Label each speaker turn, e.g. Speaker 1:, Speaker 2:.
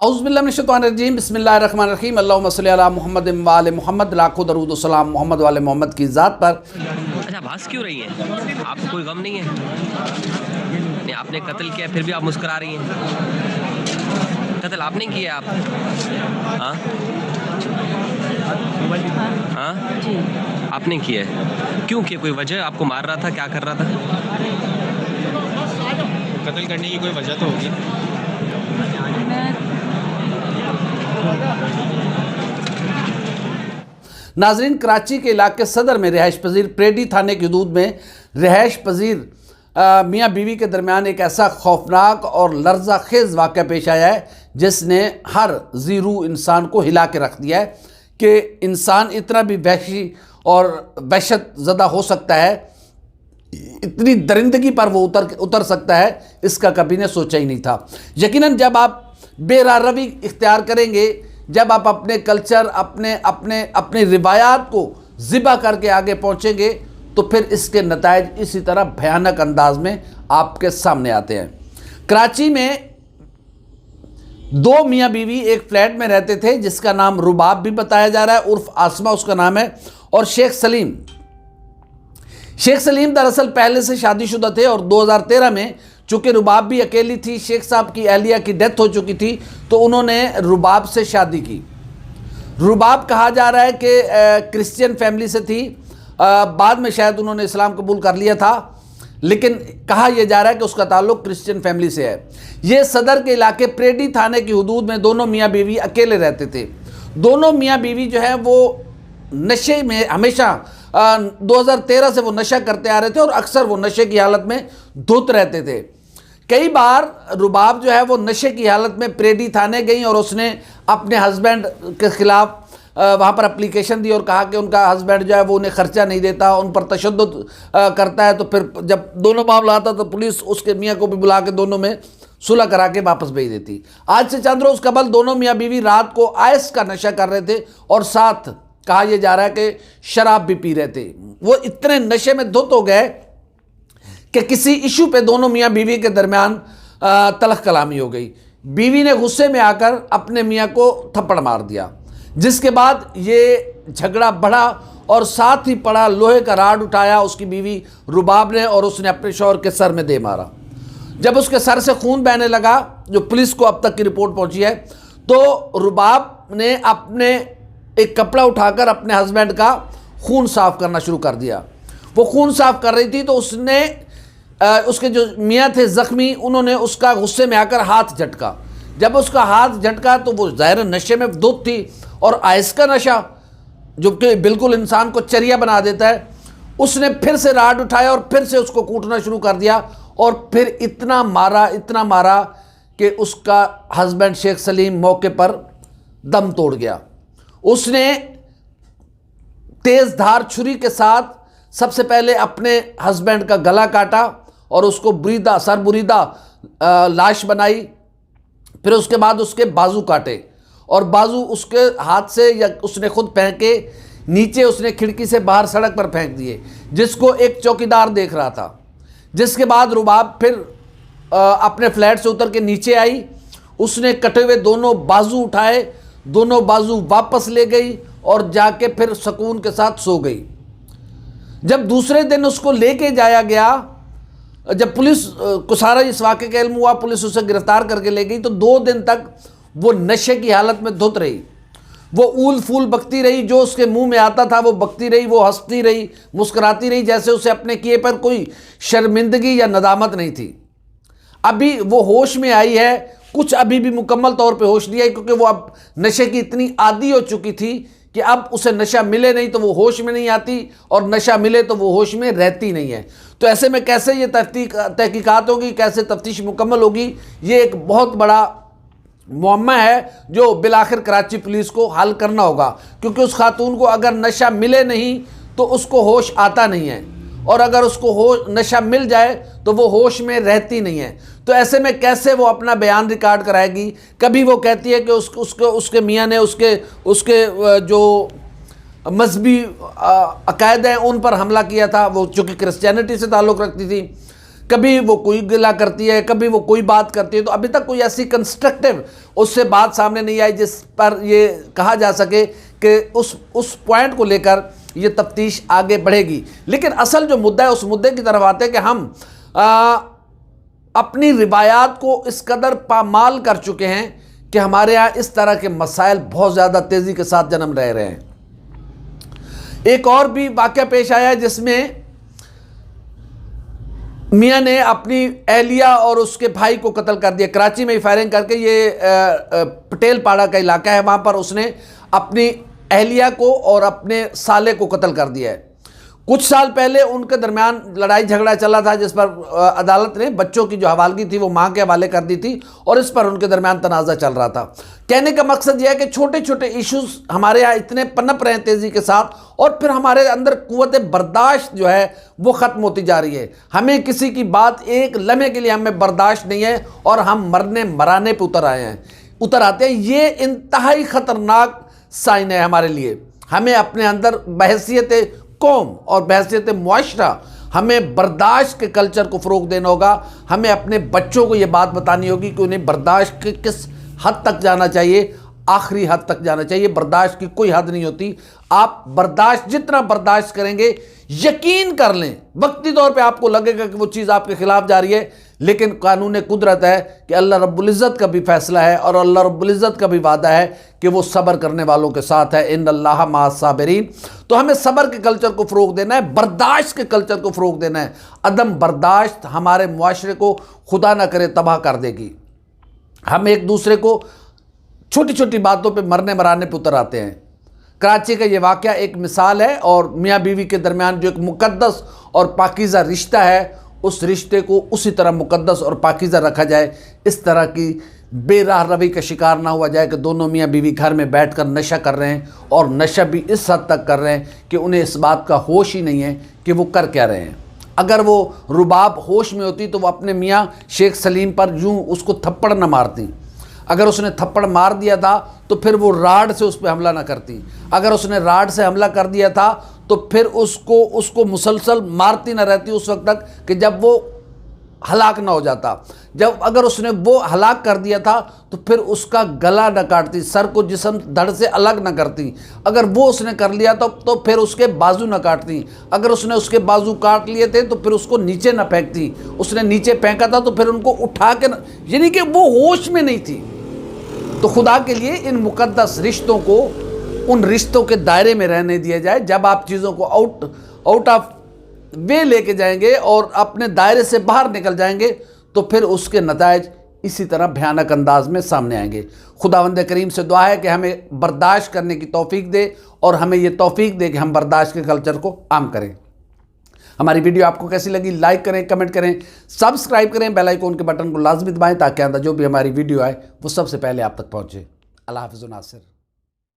Speaker 1: औज़ुबिल्लाहिमिनश्शैतानिर्रजीम बिस्मिल्लाहिर्रहमानिर्रहीम अल्लाहुम्मा सल्लि अला मुहम्मद व आले मुहम्मद लाखों दरूद व सलाम मोहम्मद वाले मोहम्मद की ज़ात पर।
Speaker 2: अच्छा, भास क्यों रही हैं? आपको कोई गम नहीं है? नहीं, आपने कत्ल किया फिर भी आप मुस्कुरा रही हैं। कत्ल आपने किया आप? हाँ? हाँ?
Speaker 3: जी।
Speaker 2: आपने किया है? क्यों किया? कोई वजह? आपको मार रहा था? क्या कर रहा था?
Speaker 4: कत्ल करने की कोई वजह तो होगी।
Speaker 3: मैं
Speaker 1: नाजरीन, कराची के इलाके सदर में रिहाइश पजीर प्रेडी थाने की हदूद में रिहाइश पजीर मियाँ बीवी के दरमियान एक ऐसा खौफनाक और लर्जा खेज़ वाक़या पेश आया है जिसने हर ज़ीरू इंसान को हिला के रख दिया है कि इंसान इतना भी वहशी और वहशत ज़दा हो सकता है, इतनी दरिंदगी पर वो उतर सकता है, इसका कभी ने सोचा ही नहीं था। यकीनन जब आप बेरारवी इख्तियार करेंगे, जब आप अपने कल्चर अपने रिवायात को ज़िबा करके आगे पहुँचेंगे तो फिर इसके नताइज इसी तरह भयानक अंदाज में आपके सामने आते हैं। कराची में दो मियाँ बीवी एक फ्लैट में रहते थे जिसका नाम रुबाब भी बताया जा रहा है, उर्फ आसमा उसका नाम है, और शेख सलीम दरअसल पहले से शादीशुदा थे और 2013 में चूँकि रुबाब भी अकेली थी, शेख साहब की अहलिया की डेथ हो चुकी थी, तो उन्होंने रुबाब से शादी की। रुबाब कहा जा रहा है कि क्रिश्चियन फैमिली से थी, बाद में शायद उन्होंने इस्लाम कबूल कर लिया था, लेकिन कहा यह जा रहा है कि उसका ताल्लुक क्रिश्चियन फैमिली से है। ये सदर के इलाके प्रेडी थाने की हदूद में दोनों मियाँ बीवी अकेले रहते थे। दोनों मियाँ बीवी जो है वो नशे में हमेशा 2013 से वो नशा करते आ रहे थे और अक्सर वो नशे की हालत में धुत रहते थे। कई बार रुबाब जो है वो नशे की हालत में प्रेडी थाने गई और उसने अपने हस्बैंड के ख़िलाफ़ वहाँ पर एप्लीकेशन दी और कहा कि उनका हस्बैंड जो है वो उन्हें ख़र्चा नहीं देता, उन पर तशद्दुद करता है। तो फिर जब दोनों मामला आता तो पुलिस उसके मियाँ को भी बुला के दोनों में सुलह करा के वापस भेज देती। आज से चंद रोज़ कबल दोनों मियाँ बीवी रात को आइस का नशा कर रहे थे और साथ कहा यह जा रहा है कि शराब भी पी रहे थे। वो इतने नशे में धुत हो गए कि किसी इशू पे दोनों मियाँ बीवी के दरमियान तलख कलामी हो गई। बीवी ने गुस्से में आकर अपने मियाँ को थप्पड़ मार दिया, जिसके बाद ये झगड़ा बढ़ा और साथ ही पड़ा लोहे का राड उठाया उसकी बीवी रुबाब ने और उसने अपने शौहर के सर में दे मारा। जब उसके सर से खून बहने लगा, जो पुलिस को अब तक की रिपोर्ट पहुंची है, तो रुबाब ने अपने एक कपड़ा उठाकर अपने हस्बैंड का खून साफ करना शुरू कर दिया। वो खून साफ कर रही थी तो उसने उसके जो मियाँ थे ज़ख्मी, उन्होंने उसका गुस्से में आकर हाथ झटका। जब उसका हाथ झटका तो वो ज़ाहिर नशे में धुत थी और आइस का नशा जो कि बिल्कुल इंसान को चरिया बना देता है, उसने फिर से राड उठाया और फिर से उसको कूटना शुरू कर दिया और फिर इतना मारा कि उसका हस्बैंड शेख सलीम मौके पर दम तोड़ गया। उसने तेज़ धार छुरी के साथ सबसे पहले अपने हस्बैंड का गला काटा और उसको बुरीदा लाश बनाई। फिर उसके बाद उसके बाजू काटे और बाजू उसके हाथ से या उसने खुद फेंके नीचे, उसने खिड़की से बाहर सड़क पर फेंक दिए, जिसको एक चौकीदार देख रहा था। जिसके बाद रुबाब फिर अपने फ्लैट से उतर के नीचे आई, उसने कटे हुए दोनों बाजू उठाए, दोनों बाजू वापस ले गई और जाके फिर सुकून के साथ सो गई। जब दूसरे दिन उसको लेके जाया गया, जब पुलिस को सारा इस वाक़े का इल्म हुआ, पुलिस उसे गिरफ्तार करके ले गई, तो 2 दिन तक वो नशे की हालत में धुत रही। वो ऊल फूल बकती रही, जो उसके मुंह में आता था वो बकती रही, वो हंसती रही, मुस्कुराती रही, जैसे उसे अपने किए पर कोई शर्मिंदगी या नदामत नहीं थी। अभी वो होश में आई है, कुछ अभी भी मुकम्मल तौर पे होश नहीं आई, क्योंकि वो अब नशे की इतनी आदी हो चुकी थी कि अब उसे नशा मिले नहीं तो वो होश में नहीं आती और नशा मिले तो वो होश में रहती नहीं है। तो ऐसे में कैसे ये तहकीकात होगी, कैसे तफ्तीश मुकम्मल होगी, ये एक बहुत बड़ा मुअम्मा है जो बिलाखिर कराची पुलिस को हल करना होगा, क्योंकि उस खातून को अगर नशा मिले नहीं तो उसको होश आता नहीं है, और अगर उसको नशा मिल जाए तो वो होश में रहती नहीं है। तो ऐसे में कैसे वो अपना बयान रिकॉर्ड कराएगी? कभी वो कहती है कि उसके मियाँ ने उसके जो मजहबी अकायद हैं उन पर हमला किया था, वो चूँकि क्रिश्चियनिटी से ताल्लुक़ रखती थी। कभी वो कोई गिला करती है, कभी वो कोई बात करती है। तो अभी तक कोई ऐसी कंस्ट्रक्टिव उससे बात सामने नहीं आई जिस पर ये कहा जा सके कि उस पॉइंट को लेकर ये तफ्तीश आगे बढ़ेगी। लेकिन असल जो मुद्दा है, उस मुद्दे की तरफ आते हैं कि हम अपनी रिवायात को इस कदर पामाल कर चुके हैं कि हमारे यहाँ इस तरह के मसाइल बहुत ज़्यादा तेज़ी के साथ जन्म ले रहे हैं। एक और भी वाक़या पेश आया है जिसमें मियाँ ने अपनी एहलिया और उसके भाई को कत्ल कर दिया। कराची में फायरिंग करके, ये पटेल पाड़ा का इलाका है, वहाँ पर उसने अपनी एहलिया को और अपने साले को कत्ल कर दिया है। कुछ साल पहले उनके दरमियान लड़ाई झगड़ा चला था जिस पर अदालत ने बच्चों की जो हवालगी थी वो मां के हवाले कर दी थी और इस पर उनके दरमियान तनाज़ा चल रहा था। कहने का मकसद यह है कि छोटे छोटे इश्यूज हमारे यहाँ इतने पनप रहे हैं तेज़ी के साथ और फिर हमारे अंदर कुव्वत बर्दाश्त जो है वो ख़त्म होती जा रही है। हमें किसी की बात एक लम्हे के लिए हमें बर्दाश्त नहीं है और हम मरने मराने पर उतर आते हैं। ये इंतहाई ख़तरनाक साइन है हमारे लिए। हमें अपने अंदर बहैसियत कौम और बहैसियत मुआशरा हमें बर्दाश्त के कल्चर को फ़रोग़ देना होगा। हमें अपने बच्चों को ये बात बतानी होगी कि उन्हें बर्दाश्त के किस हद तक जाना चाहिए, आखिरी हद तक जाना चाहिए। बर्दाश्त की कोई हद नहीं होती। आप बर्दाश्त जितना बर्दाश्त करेंगे, यकीन कर लें वक्ती तौर पे आपको लगेगा कि वो चीज़ आपके ख़िलाफ़ जा रही है, लेकिन कानून कुदरत है कि अल्लाह रब्बुल इज़्ज़त का भी फ़ैसला है और अल्लाह रब्बुल इज़्ज़त का भी वादा है कि वो सब्र करने वालों के साथ है। इन्नल्लाह मअस साबिरीन। तो हमें सब्र के कल्चर को फ़रोग़ देना है, बर्दाश्त के कल्चर को फ़रोग़ देना है। अदम बर्दाश्त हमारे मुआशरे को खुदा ना करे तबाह कर देगी। हम एक दूसरे को छोटी छोटी बातों पे मरने मराने पे उतर आते हैं। कराची का ये वाक़या एक मिसाल है और मियाँ बीवी के दरमियान जो एक मुक़द्दस और पाकीज़ा रिश्ता है, उस रिश्ते को उसी तरह मुक़द्दस और पाकीज़ा रखा जाए। इस तरह की बेराह रवी का शिकार ना हुआ जाए कि दोनों मियाँ बीवी घर में बैठकर नशा कर रहे हैं और नशा भी इस हद तक कर रहे हैं कि उन्हें इस बात का होश ही नहीं है कि वो कर क्या रहे हैं। अगर वो रुबाब होश में होती तो वो अपने मियाँ शेख सलीम पर यूँ उसको थप्पड़ न मारती। अगर उसने थप्पड़ मार दिया था तो फिर वो राड से उस पर हमला ना करती। अगर उसने राड से हमला कर दिया था तो फिर उसको मुसलसल मारती ना रहती उस वक्त तक कि जब वो हलाक ना हो जाता। अगर उसने वो हलाक कर दिया था तो फिर उसका गला न काटती, सर को जिस्म धड़ से अलग न करती। अगर वो उसने कर लिया तो फिर उसके बाजू न काटती। अगर उसने उसके बाजू काट लिए थे तो फिर उसको नीचे न फेंकती। उसने नीचे फेंका था तो फिर उनको उठा के, यानी कि वो होश में नहीं थी। तो खुदा के लिए इन मुक़द्दस रिश्तों को उन रिश्तों के दायरे में रहने दिया जाए। जब आप चीज़ों को आउट ऑफ वे लेके जाएंगे और अपने दायरे से बाहर निकल जाएंगे तो फिर उसके नतायज इसी तरह भयानक अंदाज में सामने आएंगे। खुदावंद करीम से दुआ है कि हमें बर्दाश्त करने की तौफीक दे और हमें ये तौफीक दे कि हम बर्दाश्त के कल्चर को आम करें। हमारी वीडियो आपको कैसी लगी, लाइक करें, कमेंट करें, सब्सक्राइब करें, बेल आइकन के बटन को लाजमी दबाएं ताकि आइंदा जो भी हमारी वीडियो आए वो सबसे पहले आप तक पहुँचे। अल्लाह हाफ़िज़ नासिर।